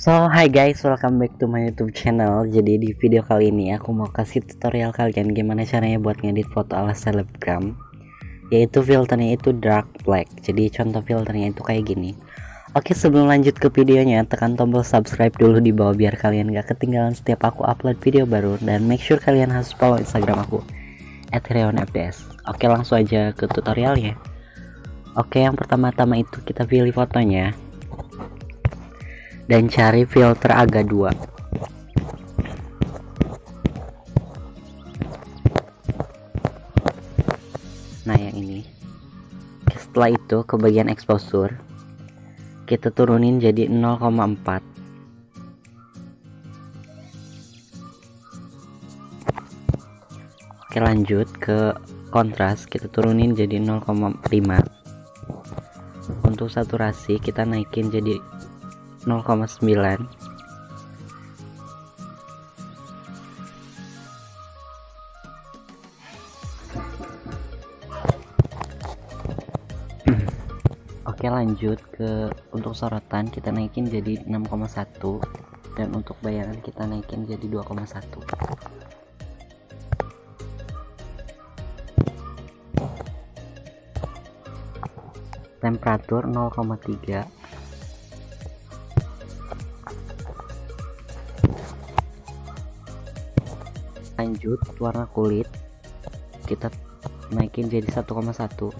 So hi guys, welcome back to my YouTube channel. Jadi di video kali ini aku mau kasih tutorial kalian gimana caranya buat ngedit foto ala selebgram, yaitu filternya itu dark black. Jadi contoh filternya itu kayak gini. Oke, sebelum lanjut ke videonya, tekan tombol subscribe dulu di bawah biar kalian gak ketinggalan setiap aku upload video baru, dan make sure kalian harus follow Instagram aku @reonfds. Oke, langsung aja ke tutorialnya. Oke, yang pertama-tama itu kita pilih fotonya dan cari filter AGA 2. Nah, yang ini. Setelah itu ke bagian exposure kita turunin jadi 0,4. Oke, lanjut ke kontras kita turunin jadi 0,5. Untuk saturasi kita naikin jadi 0,9. Oke, lanjut ke untuk sorotan kita naikin jadi 6,1, dan untuk bayangan kita naikin jadi 2,1. Temperatur 0,3. Lanjut warna kulit kita naikin jadi 1,1.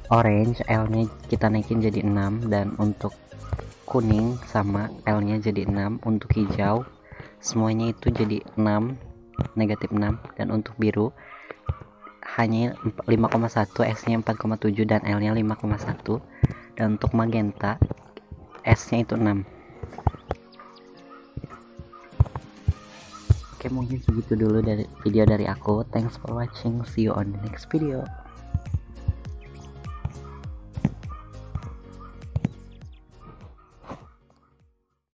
Orange L nya kita naikin jadi 6, dan untuk kuning sama L nya jadi 6. Untuk hijau semuanya itu jadi 6, negatif 6, dan untuk biru hanya 5,1, S nya 4,7, dan L nya 5,1, dan untuk magenta S nya itu 6. Oke, mungkin segitu dulu dari video dari aku. Thanks for watching, see you on the next video.